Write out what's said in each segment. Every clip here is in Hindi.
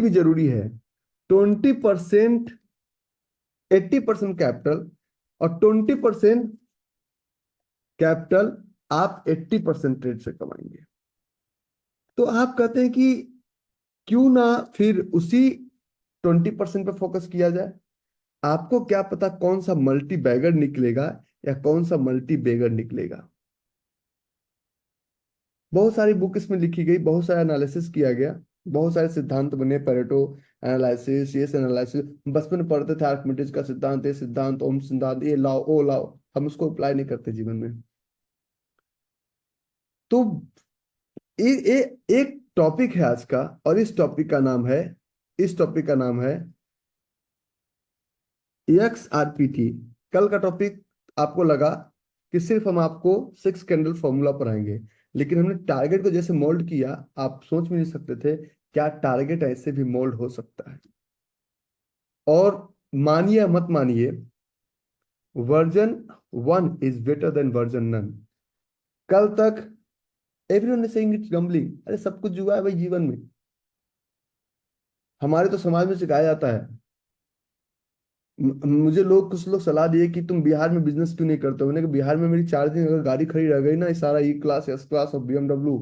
भी जरूरी है। 20%, 80% कैपिटल और 20% कैपिटल, आप 80% ट्रेड से कमाएंगे। तो आप कहते हैं कि क्यों ना फिर उसी 20% पे फोकस किया जाए। आपको क्या पता कौन सा मल्टी बैगर निकलेगा या कौन सा मल्टी बेगर निकलेगा। बहुत सारी बुक इसमें लिखी गई, बहुत सारा एनालिसिस किया गया, बहुत सारे सिद्धांत बने, पेरेटो एनालिसिस, ये एनालिसिस। बचपन में पढ़ते थे आर्किमिडीज का सिद्धांत, ये सिद्धांत, ओम सिद्धांत, ये लाओ ओ लाओ, हम उसको अप्लाई नहीं करते जीवन में। तो एक टॉपिक है आज का, और इस टॉपिक का नाम है XRPT। कल का टॉपिक आपको लगा कि सिर्फ हम आपको 6 कैंडल फॉर्मूला पढ़ाएंगे, लेकिन हमने टारगेट को जैसे मोल्ड किया, आप सोच भी नहीं सकते थे क्या टारगेट ऐसे भी मोल्ड हो सकता है। और मानिए या मत मानिए, version 1 is better than version none. कल तक everyone is saying it's gambling, अरे सब कुछ जुआ है भाई जीवन में। हमारे तो समाज में सिखाया जाता है। मुझे कुछ लोग सलाह दिए कि तुम बिहार में बिजनेस क्यों नहीं करते हो। मैंने कहा बिहार में मेरी 4 दिन अगर गाड़ी खड़ी रह गई ना, सारा E क्लास, S क्लास और BMW,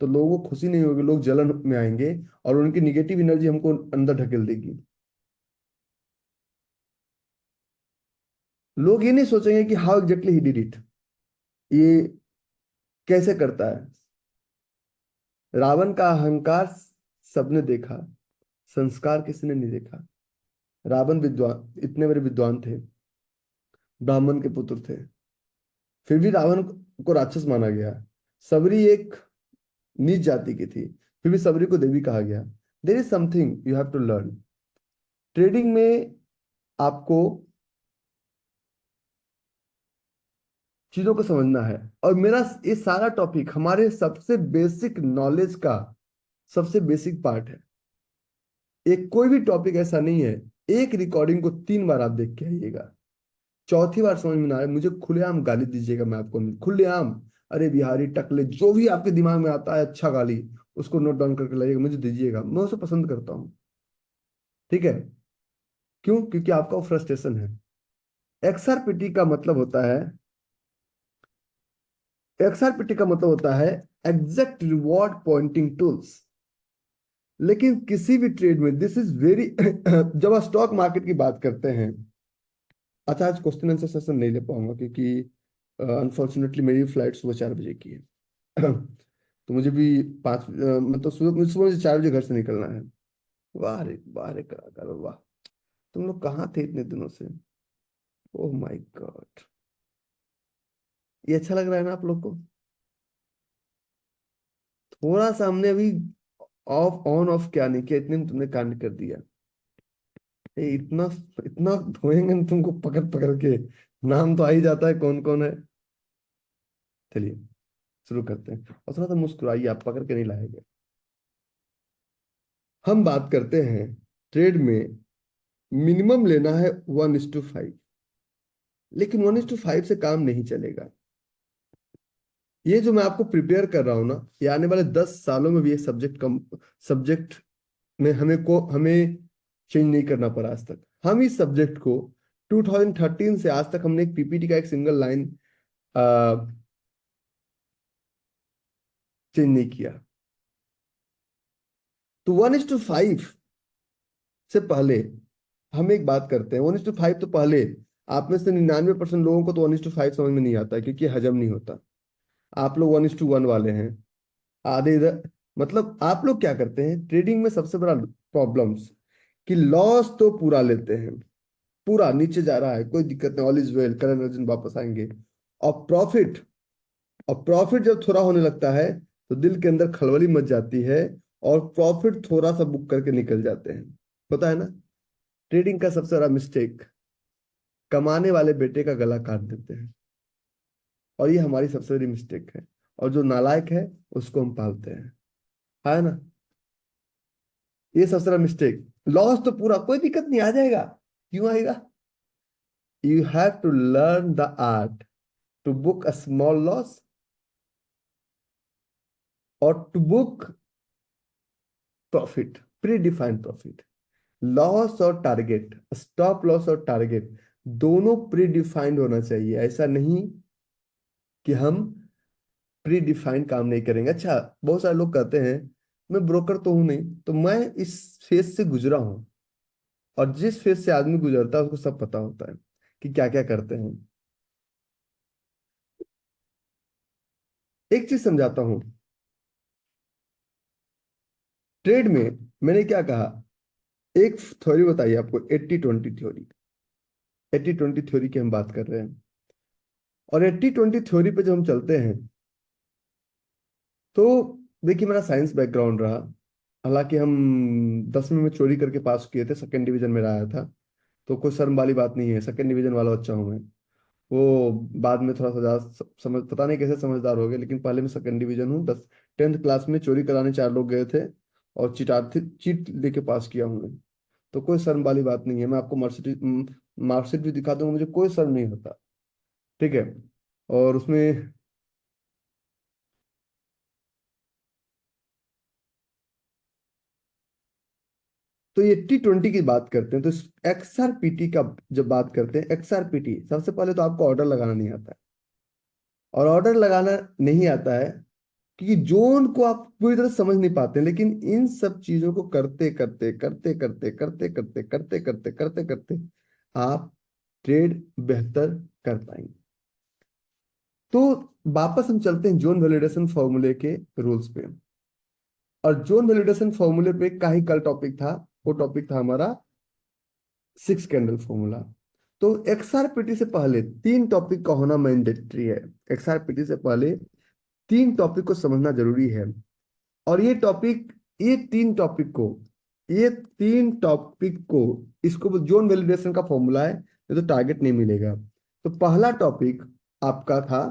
तो लोगों को खुशी नहीं होगी, लोग जलन में आएंगे और उनकी निगेटिव एनर्जी हमको अंदर ढकेल देगी। लोग ये नहीं सोचेंगे कि how exactly he did it, ये कैसे करता है। रावण का अहंकार सबने देखा, संस्कार किसी ने नहीं देखा। रावण विद्वान, इतने बड़े विद्वान थे, ब्राह्मण के पुत्र थे, फिर भी रावण को राक्षस माना गया। सबरी एक नीच जाति की थी, फिर भी सबरी को देवी कहा गया। There is something you have to learn. Trading में आपको चीजों को समझना है, और मेरा ये सारा टॉपिक हमारे सबसे बेसिक नॉलेज का सबसे बेसिक पार्ट है। एक कोई भी टॉपिक ऐसा नहीं है, एक रिकॉर्डिंग को 3 बार आप देख के आइएगा, चौथी बार समझ में ना आए मुझे खुलेआम गाली दीजिएगा, मैं आपको खुलेआम, अरे बिहारी टकले, जो भी आपके दिमाग में आता है अच्छा गाली, उसको नोट डाउन करके लाइएगा, मुझे दीजिएगा, मैं उसे पसंद करता हूँ। ठीक है? क्यों? क्योंकि आपका वो फ्रस्ट्रेशन है। एक्सआरपीटी का मतलब होता है, एक्सआरपीटी का मतलब होता है एग्जैक्ट रिवॉर्ड पॉइंटिंग टूल्स। लेकिन किसी भी ट्रेड में दिस इज वेरी जब आप स्टॉक मार्केट की बात करते हैं, अच्छा आज क्वेश्चन आंसर सेशन नहीं ले पाऊंगा क्योंकि अनफॉर्चुनेटली मेरी फ्लाइट सुबह 4 बजे की है। तो मुझे भी मतलब सुबह मुझे 4 बजे घर से निकलना है। वाह रे कलाकार वाह, तुम लोग कहाँ थे इतने दिनों से? ओह माय गॉड, ये अच्छा लग रहा है ना आप लोग को? थोड़ा सा हमने अभी ऑफ ऑन ऑफ क्या नहीं किया, इतने में तुमने कांड कर दिया। इतना इतना धोएंगे ना तुमको पकड़ पकड़ के, नाम तो आ ही जाता है कौन कौन है। चलिए शुरू करते हैं, और थोड़ा सा मुस्कुराइए, आप पकड़ के नहीं लाएंगे। हम बात करते हैं ट्रेड में मिनिमम लेना है 1:5, लेकिन 1:5 से काम नहीं चलेगा। ये जो मैं आपको प्रिपेयर कर रहा हूं ना, ये आने वाले 10 सालों में भी ये सब्जेक्ट में हमें चेंज नहीं करना पड़ा आज तक। हम इस सब्जेक्ट को 2013 से आज तक हमने एक PPT का एक सिंगल लाइन चेंज नहीं किया। तो 1:5 से पहले हम एक बात करते हैं, 1:5 तो पहले, आप में से 99% लोगों को तो 1:5 समझ में नहीं आता है क्योंकि हजम नहीं होता। आप लोग 1:1 वाले हैं, आधे इधर। मतलब आप लोग क्या करते हैं ट्रेडिंग में, सबसे बड़ा प्रॉब्लम्स कि लॉस तो पूरा लेते हैं, पूरा नीचे जा रहा है कोई दिक्कत नहीं, all is well, Karan Arjun वापस आएंगे। और प्रॉफिट जब थोड़ा होने लगता है तो दिल के अंदर खलबली मच जाती है, और प्रॉफिट थोड़ा सा बुक करके निकल जाते हैं। पता है ना, ट्रेडिंग का सबसे बड़ा मिस्टेक, कमाने वाले बेटे का गला काट देते हैं, और ये हमारी सबसे बड़ी मिस्टेक है। और जो नालायक है उसको हम पालते हैं, है ना? ये सबसे बड़ा मिस्टेक। लॉस तो पूरा, कोई दिक्कत नहीं, आ जाएगा। क्यों आएगा? You have to learn the art to book a small loss और to book profit. Predefined profit. Loss और टारगेट, स्टॉप लॉस और टारगेट दोनों प्री डिफाइंड होना चाहिए। ऐसा नहीं कि हम प्री डिफाइंड काम नहीं करेंगे। अच्छा, बहुत सारे लोग कहते हैं मैं ब्रोकर तो हूं नहीं, तो मैं इस फेज से गुजरा हूं। और जिस फेज से आदमी गुजरता है उसको सब पता होता है कि क्या क्या करते हैं। एक चीज समझाता हूं। ट्रेड में मैंने क्या कहा, एक थ्योरी बताइए आपको, 80-20 थ्योरी। 80-20 थ्योरी की हम बात कर रहे हैं। और 80-20 थ्योरी पे जब हम चलते हैं तो देखिए, मेरा साइंस बैकग्राउंड रहा। हालांकि हम 10वीं में चोरी करके पास किए थे, सेकंड डिवीजन में आया था। तो कोई शर्म वाली बात नहीं है, सेकंड डिवीजन वाला बच्चा हूँ मैं। वो बाद में थोड़ा सा ज्यादा समझ, पता नहीं कैसे समझदार हो गए, लेकिन पहले में सेकंड डिवीजन हूँ। 10th क्लास में चोरी कराने 4 लोग गए थे और चीट लेके पास किया हूँ मैं। तो कोई शर्म वाली बात नहीं है, मैं आपको मार्कशीट भी दिखा दूंगा, मुझे कोई शर्म नहीं होता। ठीक है। और उसमें तो ये T20 की बात करते हैं, तो XRPT का जब बात करते हैं, XRPT सबसे पहले तो आपको ऑर्डर लगाना नहीं आता है। और ऑर्डर लगाना नहीं आता है क्योंकि जोन को आप पूरी तरह समझ नहीं पाते हैं। लेकिन इन सब चीजों को करते करते करते करते करते करते करते करते करते करते आप ट्रेड बेहतर कर पाएंगे। तो वापस हम चलते हैं जोन वैलिडेशन फॉर्मूले के रूल्स पे। और जोन वैलिडेशन फॉर्मूले पे का ही कल टॉपिक था। वो टॉपिक था हमारा 6 कैंडल फॉर्मूला। तो XRPT से पहले 3 टॉपिक का होना मैंडेटरी है। XRPT से पहले 3 टॉपिक को समझना जरूरी है। और ये तीन टॉपिक को ये तीन टॉपिक को इसको जोन वैलिडेशन का फॉर्मूला है, ये तो टारगेट नहीं मिलेगा। तो पहला टॉपिक आपका था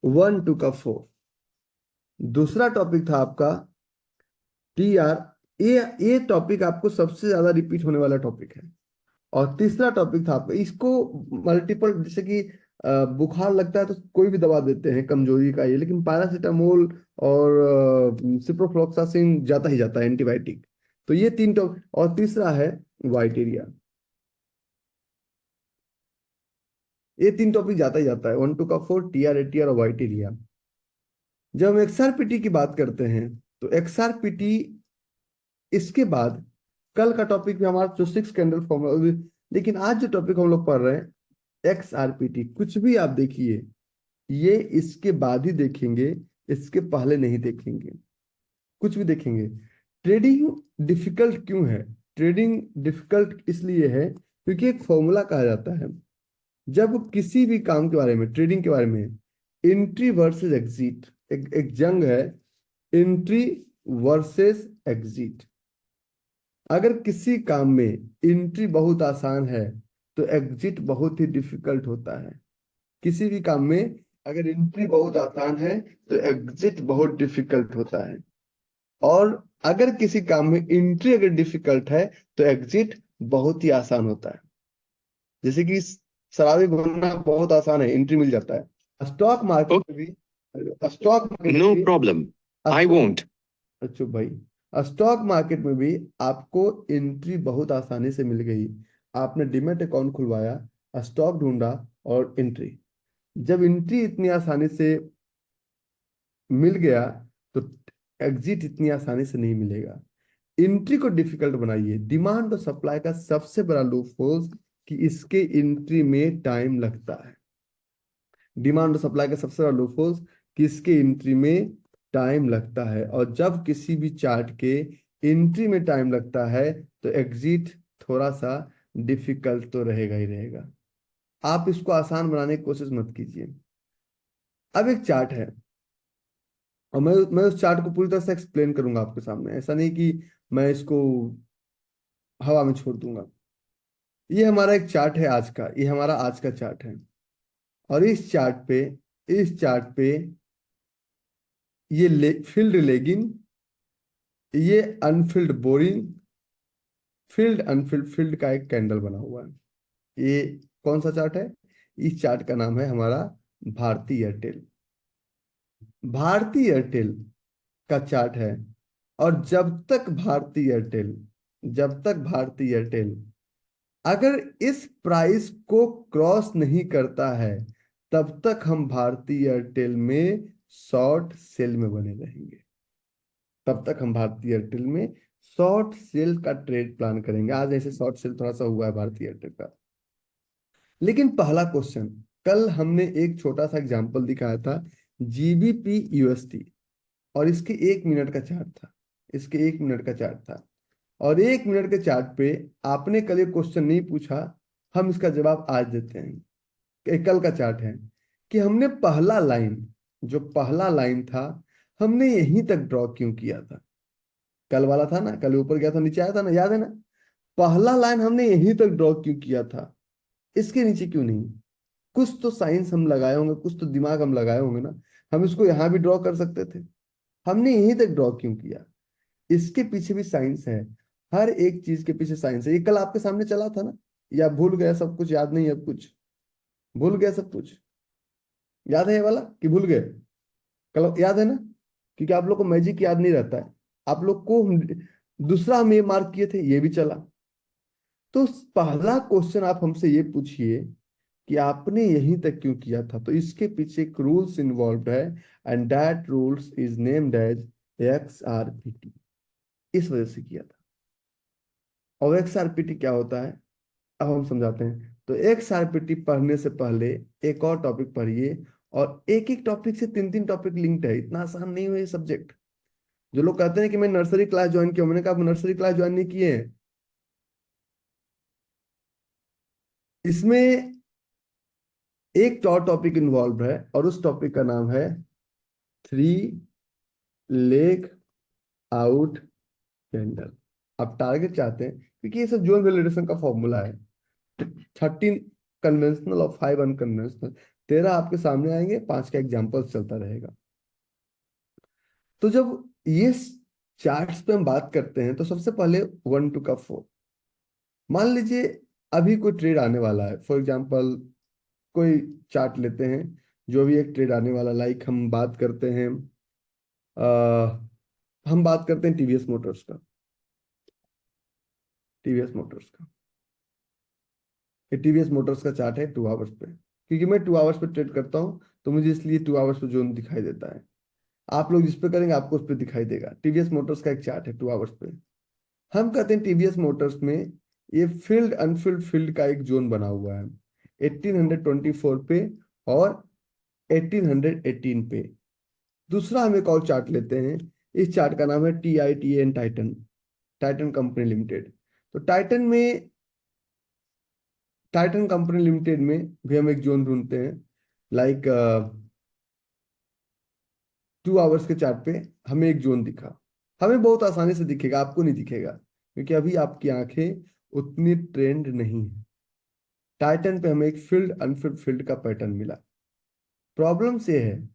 1 2 का 4। दूसरा टॉपिक था आपका TR। ये टॉपिक आपको सबसे ज्यादा रिपीट होने वाला टॉपिक है। और तीसरा टॉपिक था आपका, इसको मल्टीपल, जैसे कि बुखार लगता है तो कोई भी दवा देते हैं कमजोरी का ये, लेकिन पैरासीटामोल और सिप्रोफ्लॉक्सासिन जाता ही जाता है एंटीबायोटिक। तो ये 3 टॉपिक। और तीसरा है वाइट एरिया। ये 3 टॉपिक जाता ही जाता है, 1 2 का 4, TR ATR और वाइट एरिया। जब हम XRPT की बात करते हैं तो XRPT इसके बाद कल का टॉपिक भी हमारा जो 6 कैंडल फॉर्मूला। लेकिन आज जो टॉपिक हम लोग पढ़ रहे हैं XRPT, कुछ भी आप देखिए, ये इसके बाद ही देखेंगे, इसके पहले नहीं देखेंगे। कुछ भी देखेंगे। ट्रेडिंग डिफिकल्ट क्यों है? ट्रेडिंग डिफिकल्ट इसलिए है क्योंकि एक फॉर्मूला कहा जाता है, जब किसी भी काम के बारे में, ट्रेडिंग के बारे में, एंट्री वर्सेस एग्जिट, एक जंग है, एंट्री वर्सेस एग्जिट। अगर किसी काम में एंट्री बहुत आसान है तो एग्जिट बहुत ही डिफिकल्ट होता है। किसी भी काम में अगर एंट्री बहुत आसान है तो एग्जिट बहुत डिफिकल्ट होता है। और अगर किसी काम में एंट्री अगर डिफिकल्ट है तो एग्जिट बहुत ही आसान होता है। जैसे कि शराबी बनना बहुत आसान है, एंट्री मिल जाता है। स्टॉक मार्केट में भी स्टॉक मार्केट No में भी problem. I won't. अच्छा भाई, स्टॉक मार्केट में भी आपको एंट्री बहुत आसानी से मिल गई। आपने डिमेट अकाउंट खुलवाया, स्टॉक ढूंढा और एंट्री। जब एंट्री इतनी आसानी से मिल गया तो एग्जिट इतनी आसानी से नहीं मिलेगा। एंट्री को डिफिकल्ट बनाइए। डिमांड और सप्लाई का सबसे बड़ा लूप होल्स कि इसके एंट्री में टाइम लगता है। डिमांड और सप्लाई का सबसे बड़ा लूप होल्स कि इसके एंट्री में टाइम लगता है। और जब किसी भी चार्ट के एंट्री में टाइम लगता है तो एग्जिट थोड़ा सा डिफिकल्ट तो रहेगा ही रहेगा। आप इसको आसान बनाने की कोशिश मत कीजिए। अब एक चार्ट है और मैं उस चार्ट को पूरी तरह से एक्सप्लेन करूंगा आपके सामने। ऐसा नहीं कि मैं इसको हवा में छोड़ दूंगा। ये हमारा एक चार्ट है आज का, ये हमारा आज का चार्ट है। और इस चार्ट पे ये फील्ड लेगिंग, ये Anfield boring, field Anfield field का एक कैंडल बना हुआ है। ये कौन सा चार्ट है? इस चार्ट का नाम है हमारा भारती एयरटेल। भारती एयरटेल का चार्ट है। और जब तक भारती एयरटेल अगर इस प्राइस को क्रॉस नहीं करता है, तब तक हम भारती एयरटेल में शॉर्ट सेल में बने रहेंगे। तब तक हम भारती एयरटेल में शॉर्ट सेल का ट्रेड प्लान करेंगे। आज ऐसे शॉर्ट सेल थोड़ा सा हुआ है भारती एयरटेल का। लेकिन पहला क्वेश्चन, कल हमने एक छोटा सा एग्जांपल दिखाया था जीबीपी यूएसटी, और इसके 1 मिनट का चार्ट था। इसके 1 मिनट का चार्ट था, और 1 मिनट के चार्ट पे आपने कल एक क्वेश्चन नहीं पूछा, हम इसका जवाब आज देते हैं। कल का चार्ट है कि हमने पहला लाइन, जो पहला लाइन था, हमने यहीं तक ड्रॉ क्यों किया था। कल वाला था ना, कल ऊपर गया था नीचे आया था ना, याद है ना। पहला लाइन हमने यहीं तक ड्रॉ क्यों किया था, इसके नीचे क्यों नहीं। कुछ तो साइंस हम लगाए होंगे, कुछ तो दिमाग हम लगाए होंगे ना। हम इसको यहां भी ड्रॉ कर सकते थे, हमने यहीं तक ड्रॉ क्यों किया। इसके पीछे भी साइंस है। हर एक चीज के पीछे साइंस है। ये कल आपके सामने चला था ना, या भूल गया सब कुछ, याद नहीं अब कुछ, भूल गया सब कुछ। याद है ये वाला कि भूल गए। कल याद है ना, क्योंकि आप लोग को मैजिक याद नहीं रहता है। आप लोग को दूसरा हम ये मार्क किए थे, ये भी चला। तो पहला क्वेश्चन आप हमसे ये पूछिए कि आपने यहीं तक क्यों किया था, तो इसके पीछे एक रूल्स इन्वॉल्व है, and that rules is named as XRPT। इस वजह से किया था। और XRPT क्या होता है, अब हम समझाते हैं। तो XRPT पढ़ने से पहले एक और टॉपिक पढ़िए, और एक एक टॉपिक से 3 3 टॉपिक लिंक्ड है। इतना आसान नहीं है ये सब्जेक्ट। जो लोग कहते हैं कि मैं नर्सरी क्लास ज्वाइन किया, मैंने कहा आप नर्सरी क्लास ज्वाइन नहीं किए हैं। इसमें एक और टॉपिक इन्वॉल्व है, और उस टॉपिक का नाम है 3 लेग आउट कैंडल। आप टारगेट चाहते हैं, क्योंकि ये सब जोन वैलिडेशन का फॉर्मूला है। 13 कन्वेंशनल और 5 अनकन्वेंशनल, 13 आपके सामने आएंगे, 5 का एग्जाम्पल चलता रहेगा। तो जब ये चार्ट्स पे हम बात करते हैं, तो सबसे पहले 1 to 4। मान लीजिए अभी कोई ट्रेड आने वाला है, फॉर एग्जांपल कोई चार्ट लेते हैं, जो भी एक ट्रेड आने वाला, लाइक आ, हम बात करते हैं टीवीएस मोटर्स का। टीवीएस मोटर्स का ये टीवीएस मोटर्स का चार्ट है 2 आवर्स पे, क्योंकि मैं 2 आवर्स पे ट्रेड करता हूँ, तो मुझे इसलिए 2 आवर्स पे जोन दिखाई देता है। आप लोग जिस पे करेंगे आपको उस पे दिखाई देगा। टीवीएस मोटर्स का एक चार्ट है 2 आवर्स पे। हम कहते हैं टीवीएस मोटर्स में ये फील्ड अनफिल्ड फील्ड का एक जोन बना हुआ है 1824 पे और 1818 पे। दूसरा हम एक और चार्ट लेते हैं। इस चार्ट का नाम है TITN, Titan, Titan company limited. तो टाइटन कंपनी लिमिटेड में भी हम एक जोन ढूंढते हैं, लाइक 2 आवर्स के चार्ट पे हमें एक जोन दिखा। हमें बहुत आसानी से दिखेगा, आपको नहीं दिखेगा, क्योंकि अभी आपकी आंखें उतनी ट्रेंड नहीं है। टाइटन पे हमें एक फील्ड अनफिल्ड फील्ड का पैटर्न मिला। प्रॉब्लम से है,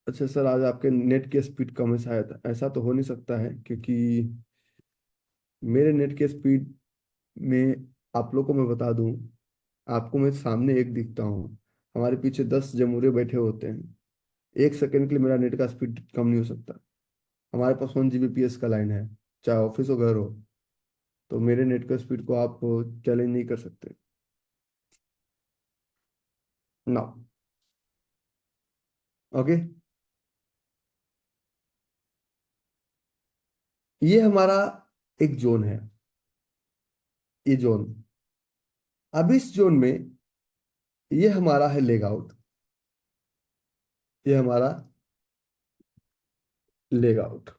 अच्छा सर आज आपके नेट की स्पीड कम है शायद। ऐसा तो हो नहीं सकता है, क्योंकि मेरे नेट की स्पीड में, आप लोग को मैं बता दूं, आपको मैं सामने एक दिखता हूँ, हमारे पीछे 10 जमूरे बैठे होते हैं। 1 सेकंड के लिए मेरा नेट का स्पीड कम नहीं हो सकता। हमारे पास 1 Gbps का लाइन है, चाहे ऑफिस हो घर हो, तो मेरे नेट का स्पीड को आप चैलेंज नहीं कर सकते ना। ओके, ये हमारा एक जोन है, ये जोन। अब इस जोन में ये हमारा है लेग आउट, ये हमारा लेग आउट।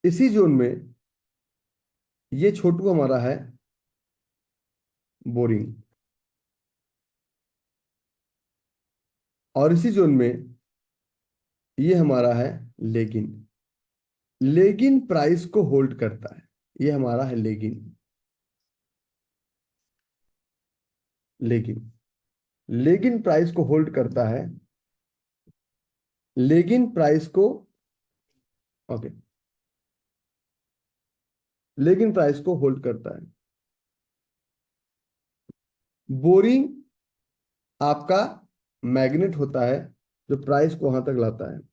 इसी जोन में ये छोटू हमारा है बोरिंग, और इसी जोन में ये हमारा है लेगिन। लेगिन प्राइस को होल्ड करता है, ये हमारा है लेगिन। लेगिन लेगिन प्राइस को होल्ड करता है। लेगिन प्राइस को, ओके, लेगिन प्राइस को होल्ड करता है। बोरिंग आपका मैग्नेट होता है जो प्राइस को वहां तक लाता है।